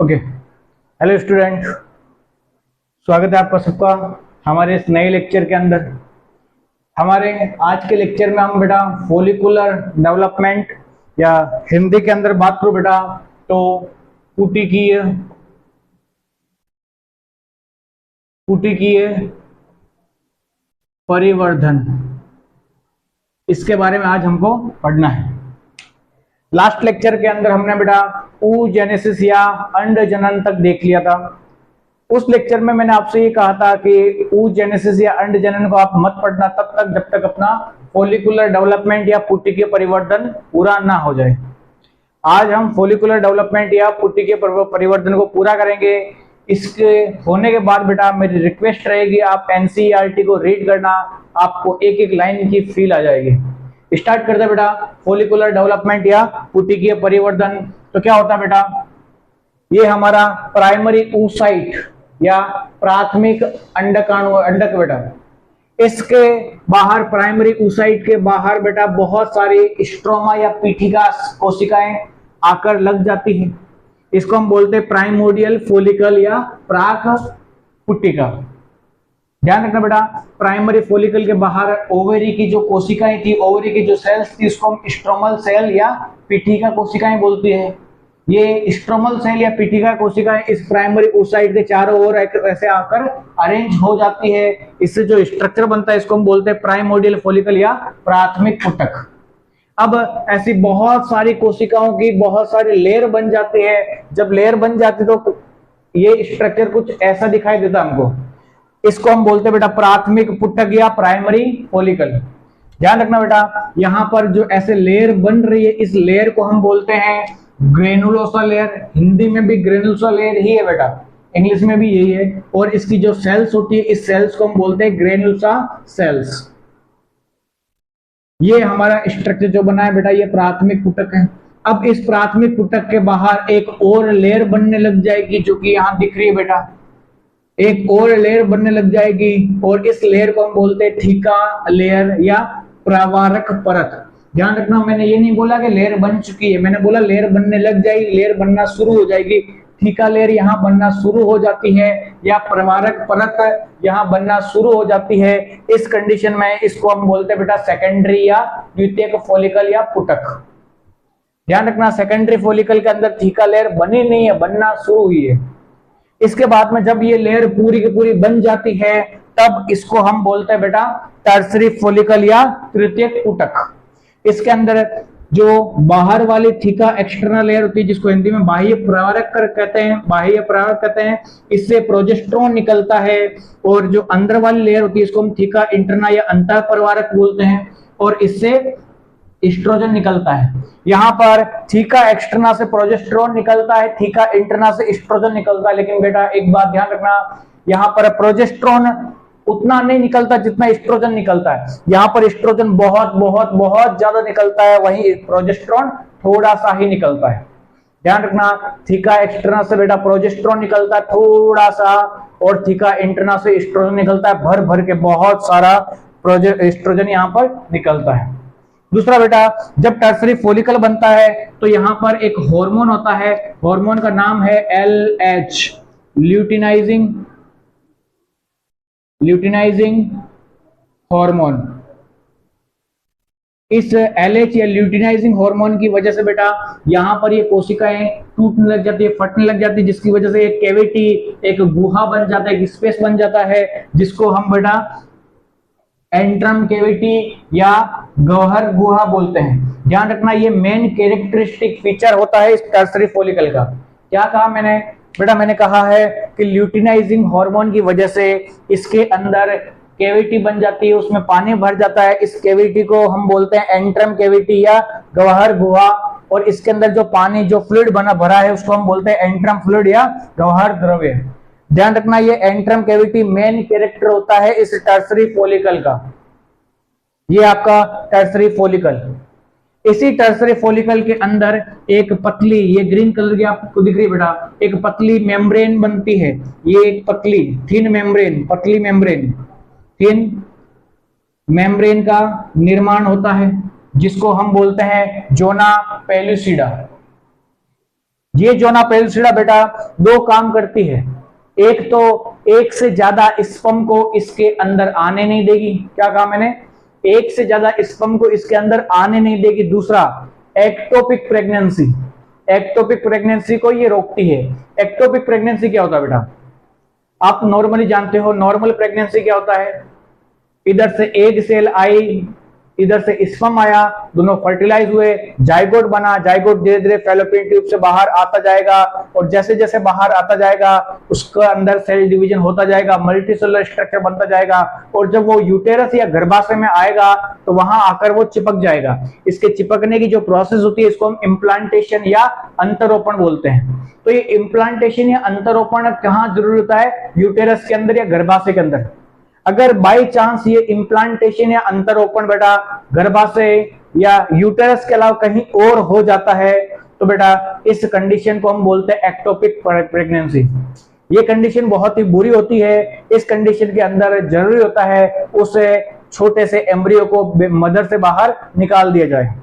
Okay, hello student, स्वागत है आपका सबका हमारे इस नए लेक्चर के अंदर। हमारे आज के लेक्चर में हम बेटा फॉलिकुलर डेवलपमेंट या हिंदी के अंदर बात करूं बेटा तो पुटिकीय परिवर्धन, इसके बारे में आज हमको पढ़ना है। लास्ट लेक्चर के अंदर हमने बेटा oogenesis या अंड जनन तक देख लिया था। उस लेक्चर में मैंने आपसे ये कहा था कि oogenesis या अंड जनन को आप मत पढ़ना तब तक जब तक अपना फॉलिकुलर डेवलपमेंट या पुटिकीय परिवर्तन पूरा ना हो जाए। आज हम फॉलिकुलर डेवलपमेंट या पुटिकीय परिवर्तन को पूरा करेंगे। इसके होने के बाद बेटा मेरी रिक्वेस्ट रहेगी आप एनसीईआरटी को रीड करना, आपको एक एक लाइन की फील आ जाएगी। स्टार्ट करते बेटा फॉलिकुलर डेवलपमेंट या पुटिकीय परिवर्तन। तो क्या होता है बेटा, ये हमारा प्राइमरी oocyte या प्राथमिक अंडकाणु अंडक बेटा, इसके बाहर प्राइमरी oocyte के बाहर बेटा बहुत सारी स्ट्रोमा या पीठिका कोशिकाएं आकर लग जाती हैं। इसको हम बोलते हैं प्राइमोडियल फॉलिकल या प्राक पुटिका। ध्यान रखना बेटा, प्राइमरी फॉलिकल के बाहर ओवेरी की जो कोशिकाएं थी, ओवेरी की जो सेल्स थी, इसको हम स्ट्रोमल सेल या पीठिका कोशिकाएं बोलते हैं। ये स्ट्रोमल सेल या पीठिका कोशिकाएं इस प्राइमरी oocyte के चारों ओर ऐसे आकर अरेंज हो जाती है। इससे जो स्ट्रक्चर बनता है इसको हम बोलते हैं प्राइमोडियल फॉलिकल या प्राथमिक पुटक। अब ऐसी बहुत सारी कोशिकाओं की बहुत सारी लेयर बन जाती है। जब लेयर बन जाती तो ये स्ट्रक्चर कुछ ऐसा दिखाई देता हमको। इसको हम बोलते हैं बेटा प्राथमिक पुटक या प्राइमरी फॉलिकल। ध्यान रखना बेटा, यहाँ पर जो ऐसे लेयर बन रही है इस लेयर को हम बोलते हैं ग्रेनुलोसा लेयर। हिंदी में भी ग्रेनुलोसा लेयर ही है बेटा, इंग्लिश में भी यही है। और इसकी जो सेल्स होती है इस सेल्स को हम बोलते हैं ग्रेनुलोसा सेल्स। ये हमारा स्ट्रक्चर जो बना है बेटा ये प्राथमिक पुटक है। अब इस प्राथमिक पुटक के बाहर एक और लेयर बनने लग जाएगी जो कि यहाँ दिख रही है बेटा, एक और लेयर बनने लग जाएगी और इस लेयर को हम बोलते हैं थीका लेयर या प्रवारक परत। ध्यान रखना, मैंने ये नहीं बोला कि लेयर बन चुकी है, मैंने बोला लेयर बनने लग जाएगी, लेयर बनना शुरू हो जाएगी। थीका लेयर यहाँ बनना शुरू हो जाती है या प्रवारक परत यहाँ बनना शुरू हो जाती है। इस कंडीशन में इसको हम बोलते हैं बेटा सेकेंडरी या द्वितीयक फॉलिकल या पुटक। ध्यान रखना, सेकेंडरी फॉलिकल के अंदर थीका लेयर बनी नहीं है, बनना शुरू हुई है। इसके बाद में जब ये लेयर पूरी की पूरी बन जाती है तब इसको हम बोलते हैं बेटा टर्सरी फॉलिकल या तृतीयक पुटक। इसके अंदर जो बाहर वाली थीका एक्सटर्नल लेयर होती है जिसको हिंदी में बाह्य प्रवारक कहते हैं, बाह्य प्रवारक कहते हैं, इससे प्रोजेस्टेरोन निकलता है। और जो अंदर वाली लेयर होती है इसको हम थीका इंटरना या अंतः प्रवारक बोलते हैं और इससे एस्ट्रोजन निकलता है। यहाँ पर थीका एक्सटर्ना से प्रोजेस्टेरोन निकलता है, थीका इंटरना से एस्ट्रोजन निकलता है। लेकिन बेटा एक बात ध्यान रखना, यहाँ पर प्रोजेस्टेरोन उतना नहीं निकलता जितना एस्ट्रोजन निकलता है। यहाँ पर एस्ट्रोजन बहुत बहुत बहुत ज्यादा निकलता है, वहीं प्रोजेस्टेरोन थोड़ा सा ही निकलता है। ध्यान रखना, थीका एक्सटर्ना से बेटा प्रोजेस्टेरोन निकलता है थोड़ा सा और थीका इंटरना से एस्ट्रोजन निकलता है भर भर के, बहुत सारा एस्ट्रोजन यहाँ पर निकलता है। दूसरा बेटा, जब टर्सरी फॉलिकल बनता है तो यहाँ पर एक हार्मोन होता है, हार्मोन का नाम है LH ल्यूटिनाइजिंग हार्मोन। इस LH या ल्यूटिनाइजिंग हार्मोन की वजह से बेटा यहाँ पर ये कोशिकाएं टूटने लग जाती है, फटने लग जाती है, जिसकी वजह से एक कैविटी, एक गुहा बन जाता है, एक स्पेस बन जाता है जिसको हम बेटा एंट्रम कैविटी या गौहर गुहा बोलते हैं। ध्यान रखना, ये मेन कैरेक्टरिस्टिक फीचर होता है इस टर्सरी फॉलिकल का। क्या कहा मैंने बेटा, मैंने कहा है कि ल्यूटिनाइजिंग हार्मोन की वजह से इसके अंदर कैविटी बन जाती है, उसमें पानी भर जाता है। इस कैविटी को हम बोलते हैं एंट्रम कैविटी या गौहर गुहा। और इसके अंदर जो पानी, जो फ्लूइड बना भरा है उसको हम बोलते हैं एंट्रम फ्लूइड या गौहर द्रव्य। ध्यान रखना, ये एंट्रम कैविटी मेन कैरेक्टर होता है इस टर्सरी फॉलिकल का। ये आपका टर्सरी फॉलिकल। इसी टर्सरी फॉलिकल के अंदर एक पतली, ये ग्रीन कलर की आपको दिख रही है बेटा, एक पतली मेम्ब्रेन बनती है। ये एक पतली थिन मेम्ब्रेन, पतली मेम्ब्रेन, थिन मेम्ब्रेन का निर्माण होता है जिसको हम बोलते हैं जोना पेलुसिडा। ये जोना पेल्सिडा बेटा दो काम करती है। एक तो एक से ज्यादा स्पर्म को इसके अंदर आने नहीं देगी। क्या कहा मैंने? एक से ज्यादा स्पर्म को इसके अंदर आने नहीं देगी। दूसरा, एक्टोपिक प्रेगनेंसी, एक्टोपिक प्रेगनेंसी को ये रोकती है। एक्टोपिक प्रेगनेंसी क्या होता है बेटा? आप नॉर्मली जानते हो नॉर्मल प्रेगनेंसी क्या होता है? इधर से एग सेल आई, इधर से स्पर्म आया, दोनों फर्टिलाइज हुए, जाइगोट बना, जाइगोट धीरे धीरे फैलोपियन ट्यूब से बाहर आता जाएगा और जैसे जैसे बाहर आता जाएगा उसका अंदर सेल डिवीजन होता जाएगा, मल्टीसेलुलर स्ट्रक्चर बनता जाएगा और जब वो यूटेरस या गर्भाशय में आएगा तो वहां आकर वो चिपक जाएगा। इसके चिपकने की जो प्रोसेस होती है इसको हम इम्प्लांटेशन या अंतरोपण बोलते हैं। तो ये इम्प्लांटेशन या अंतरोपण कहाँ जरूरी होता है? यूटेरस के अंदर या गर्भाशय के अंदर। अगर बाई चांस ये इम्प्लांटेशन या अंतरोपण बेटा गर्भाशय या यूटेरस के अलावा कहीं और हो जाता है तो बेटा इस कंडीशन को हम बोलते हैं एक्टोपिक प्रेगनेंसी। ये कंडीशन बहुत ही बुरी होती है। इस कंडीशन के अंदर जरूरी होता है उस छोटे से एम्ब्रियो को मदर से बाहर निकाल दिया जाए।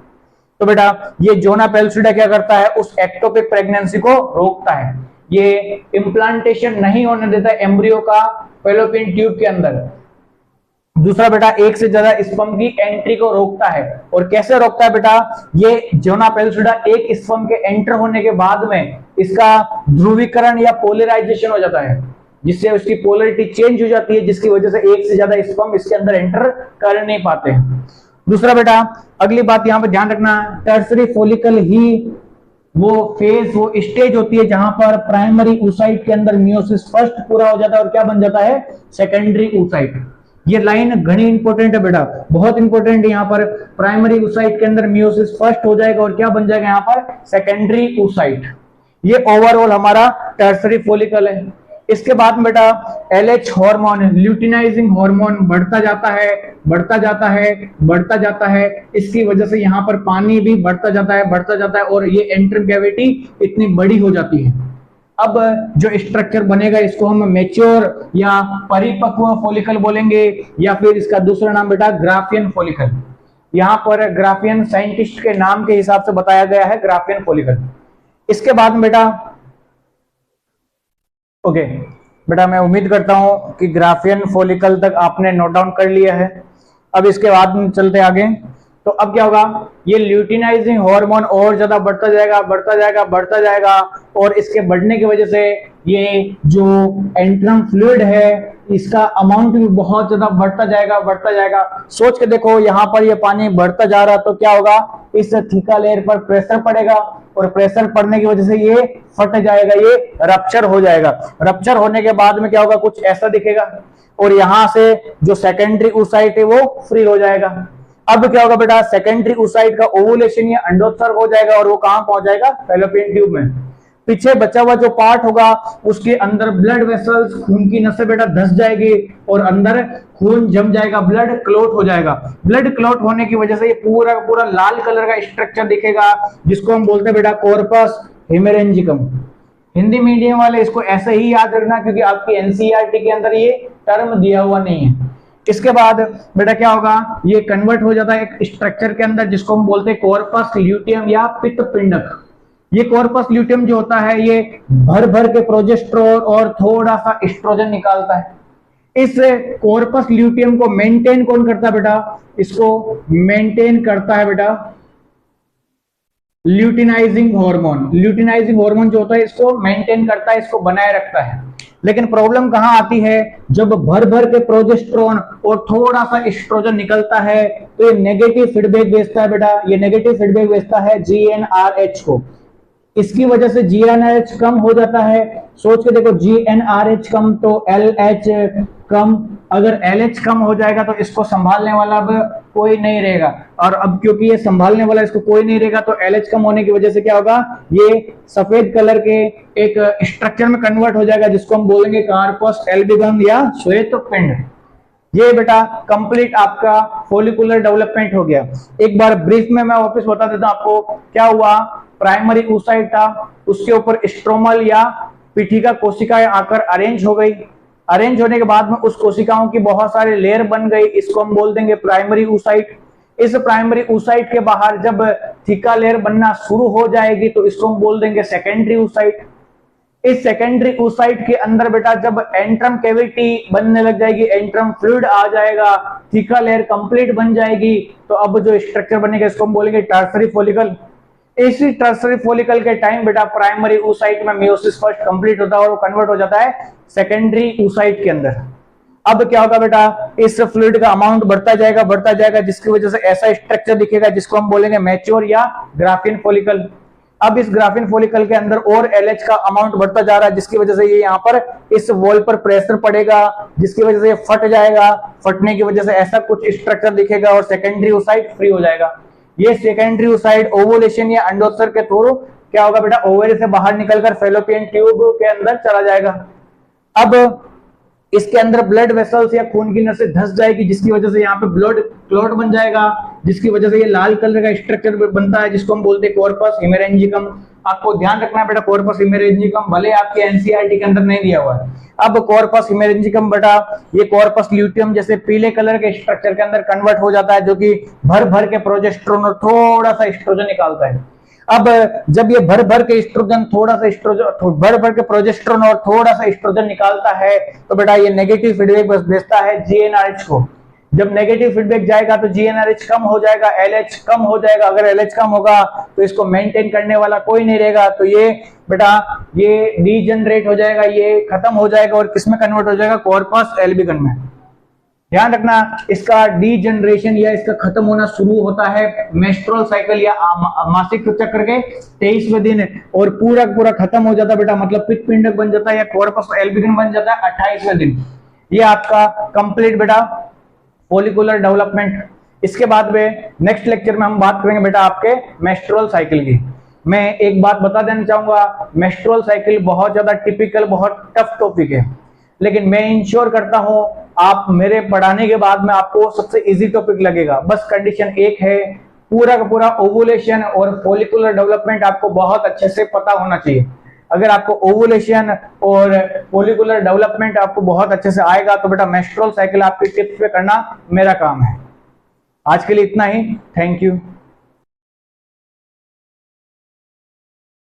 तो बेटा ये जोना पेल्सिडा क्या करता है? उस एक्टोपिक प्रेगनेंसी को रोकता है। ये इम्प्लांटेशन नहीं होने देता एम्ब्रियो का फैलोपियन ट्यूब के अंदर। दूसरा बेटा एक से ज्यादा स्पर्म की एंट्री को रोकता है। और कैसे रोकता है बेटा? ये जोना पेल्सिडा एक स्पर्म के एंटर होने के बाद में इसका ध्रुवीकरण या पोलराइजेशन हो जाता है, जिससे उसकी पोलरिटी चेंज हो जाती है, जिसकी वजह से एक से ज्यादा स्पर्म इसके अंदर एंटर कर नहीं पाते हैं। दूसरा बेटा अगली बात यहां पर ध्यान रखना, टर्सरी फॉलिकल ही वो फेज, वो स्टेज होती है जहां पर प्राइमरी oocyte के अंदर मियोसिस फर्स्ट पूरा हो जाता है और क्या बन जाता है? Secondary oocyte। ये लाइन घनी इंपॉर्टेंट है बेटा, बहुत इंपॉर्टेंट है। यहाँ पर प्राइमरी oocyte के अंदर मियोसिस फर्स्ट हो जाएगा और क्या बन जाएगा यहाँ पर? Secondary oocyte। ये ओवरऑल हमारा टर्सरी फॉलिकल है। इसके बाद में बेटा LH हार्मोन, ल्यूटिनाइजिंग हार्मोन बढ़ता जाता है, बढ़ता जाता है, बढ़ता जाता है। इसकी वजह से यहाँ पर पानी भी बढ़ता जाता है, बढ़ता जाता है और ये एंट्रम कैविटी इतनी बड़ी हो जाती है। अब जो स्ट्रक्चर बनेगा इसको हम मैच्योर या परिपक्व फॉलिकल बोलेंगे या फिर इसका दूसरा नाम बेटा ग्राफियन फॉलिकल। यहाँ पर ग्राफियन साइंटिस्ट के नाम के हिसाब से बताया गया है, ग्राफियन फॉलिकल। इसके बाद में बेटा ओके बेटा मैं उम्मीद करता हूं कि ग्राफियन फॉलिकल तक आपने नोट डाउन कर लिया है। अब इसके बाद में चलते आगे। तो अब क्या होगा? ये ल्यूटिनाइजिंग हार्मोन और ज्यादा बढ़ता जाएगा, बढ़ता जाएगा, बढ़ता जाएगा और इसके बढ़ने की वजह से ये जो एंट्रम फ्लूइड है इसका अमाउंट भी बहुत ज्यादा बढ़ता जाएगा, बढ़ता जाएगा। सोच के देखो यहाँ पर ये पानी बढ़ता जा रहा तो क्या होगा? इस थीका लेयर पर प्रेशर पड़ेगा और प्रेशर पड़ने की वजह से ये फट जाएगा, ये रप्चर हो जाएगा। रप्चर होने के बाद में क्या होगा? कुछ ऐसा दिखेगा और यहां से जो सेकेंडरी oocyte है वो फ्री हो जाएगा। अब क्या होगा बेटा? सेकेंडरी oocyte का ओवुलेशन या अंडोत्सर्ग हो जाएगा और वो कहां पहुंच जाएगा? फैलोपियन ट्यूब में। पीछे बचा हुआ जो पार्ट होगा उसके अंदर ब्लड वेसल्स, खून की नसें बेटा धस जाएगी और अंदर खून जम जाएगा, ब्लड क्लॉट हो जाएगा। ब्लड क्लॉट होने की वजह से ये पूरा पूरा लाल कलर का स्ट्रक्चर दिखेगा जिसको हम बोलते हैं बेटा कॉर्पस हेमेरेंजिकम। हिंदी मीडियम वाले इसको ऐसे ही याद रखना क्योंकि आपकी एनसीईआरटी के अंदर ये टर्म दिया हुआ नहीं है। इसके बाद बेटा क्या होगा? ये कन्वर्ट हो जाता है एक स्ट्रक्चर के अंदर जिसको हम बोलते हैं कॉर्पस ल्यूटियम या पित्तपिंडक। ये कॉर्पस ल्यूटियम जो होता है ये भर भर के प्रोजेस्टेरोन और थोड़ा सा एस्ट्रोजन निकालता है। इस कॉर्पस ल्यूटियम को मेंटेन कौन करता है बेटा? इसको मेंटेन करता है बेटा ल्यूटिनाइजिंग हार्मोन। ल्यूटिनाइजिंग हार्मोन जो होता है इसको मेंटेन करता है, इसको बनाए रखता है। लेकिन प्रॉब्लम कहां आती है? जब भर भर के प्रोजेस्टेरोन और थोड़ा सा एस्ट्रोजन निकलता है तो ये नेगेटिव फीडबैक भेजता है बेटा, ये नेगेटिव फीडबैक भेजता है GnRH को। इसकी वजह से GnRH कम हो जाता है। सोच के देखो GnRH कम तो LH कम। अगर LH कम हो जाएगा तो इसको संभालने वाला अब कोई नहीं रहेगा और अब क्योंकि ये संभालने वाला इसको कोई नहीं रहेगा तो LH कम होने की वजह से क्या होगा? ये सफेद कलर के एक स्ट्रक्चर में कन्वर्ट हो जाएगा जिसको हम बोलेंगे कार्पस एल्बिगम या श्वेत पिंड। ये बेटा कंप्लीट आपका फॉलिकुलर डेवलपमेंट हो गया। एक बार ब्रीफ में मैं वापस बता देता हूं आपको क्या हुआ। प्राइमरी oocyte था, उसके ऊपर स्ट्रोमल या पीठिका कोशिकाएं आकर अरेंज हो गई। अरेंज होने के बाद में उस कोशिकाओं की बहुत सारे लेयर बन गई, इसको हम बोल देंगे प्राइमरी oocyte। इस प्राइमरी oocyte के बाहर जब थीका लेयर बनना शुरू हो जाएगी तो इसको हम बोल देंगे सेकेंडरी oocyte। इस सेकेंडरी oocyte के अंदर बेटा जब एंट्रम कैविटी बनने लग जाएगी, एंट्रम फ्लूइड आ जाएगा, थीका लेयर कंप्लीट बन जाएगी, तो अब जो स्ट्रक्चर बनेगा इसको हम बोलेंगे टर्सरी फॉलिकल। इसी टर्सरी फॉलिकल के टाइम बेटा प्राइमरी oocyte में मियोसिस फर्स्ट कंप्लीट होता है और वो कन्वर्ट हो जाता है सेकेंडरी oocyte के अंदर। अब क्या होगा बेटा, इस फ्लूइड का अमाउंट बढ़ता जाएगा, जिसकी वजह से ऐसा स्ट्रक्चर दिखेगा जिसको हम बोलेंगे मैच्योर या ग्राफिन फॉलिकल। अब इस ग्राफिन फॉलिकल के अंदर और LH का अमाउंट बढ़ता जा रहा है, जिसकी वजह से ये यहाँ पर इस वॉल पर प्रेशर पड़ेगा, जिसकी वजह से ये फट जाएगा, फटने की वजह से ऐसा कुछ स्ट्रक्चर दिखेगा और सेकेंडरी oocyte फ्री हो जाएगा। ये सेकेंडरी oocyte ओवुलेशन या अंडोत्सर्ग के थ्रू क्या होगा बेटा, ओवरी से बाहर निकलकर फेलोपियन ट्यूब के अंदर चला जाएगा। अब इसके अंदर ब्लड वेसल्स या खून की नसें धंस जाएगी, जिसकी वजह से यहाँ पे ब्लड क्लॉट बन जाएगा, जिसकी वजह से ये लाल कलर का स्ट्रक्चर बनता है जिसको हम बोलते हैं कॉर्पस हिमेरेंजिकम। आपको ध्यान रखना है बेटा, कॉर्पस हिमेरेंजिकम भले आपके एनसीईआरटी के अंदर नहीं दिया हुआ है। अब कॉर्पस हिमेरेंजिकम बेटा ये कॉर्पस ल्यूटियम जैसे पीले कलर के स्ट्रक्चर के अंदर कन्वर्ट हो जाता है, जो कि भर भर के प्रोजेस्टेरोन और थोड़ा सा एस्ट्रोजन निकालता है। अब जब ये भर भर के एस्ट्रोजन भर भर के प्रोजेस्टेरोन और थोड़ा सा एस्ट्रोजन निकालता है, तो बेटा ये नेगेटिव फीडबैक भेजता है जीएनआरएच को। जब नेगेटिव फीडबैक जाएगा तो जीएनआरएच कम हो जाएगा, एलएच कम हो जाएगा। अगर एलएच कम होगा तो इसको मेंटेन करने वाला कोई नहीं रहेगा, तो ये बेटा ये डीजनरेट हो जाएगा, ये खत्म हो जाएगा और किसमें कन्वर्ट हो जाएगा, कॉर्पस एल्बिगन में। ध्यान रखना, इसका डीजनरेशन या इसका खत्म होना शुरू होता है मेंस्ट्रुअल साइकिल या मासिक चक्र के 23वें दिन और पूरा पूरा खत्म हो जाता है बेटा, मतलब पित्तपिंडक बन जाता है या कॉर्पस एल्बिगन बन जाता है 28वें दिन। ये आपका कंप्लीट बेटा फॉलिकुलर डेवलपमेंट। इसके बाद में नेक्स्ट लेक्चर में हम बात करेंगे बेटा आपके मेंस्ट्रुअल साइकिल की। मैं एक बात बता देना चाहूंगा, मेंस्ट्रुअल साइकिल बहुत ज्यादा टिपिकल बहुत टफ टॉपिक है, लेकिन मैं इंश्योर करता हूं आप मेरे पढ़ाने के बाद में आपको सबसे इजी टॉपिक लगेगा। बस कंडीशन एक है, पूरा का पूरा ओवुलेशन और फॉलिकुलर डेवलपमेंट आपको बहुत अच्छे से पता होना चाहिए। अगर आपको ओवुलेशन और फॉलिकुलर डेवलपमेंट आपको बहुत अच्छे से आएगा तो बेटा मेंस्ट्रुअल साइकिल आपकी टिप्स पे करना मेरा काम है। आज के लिए इतना ही, थैंक यू।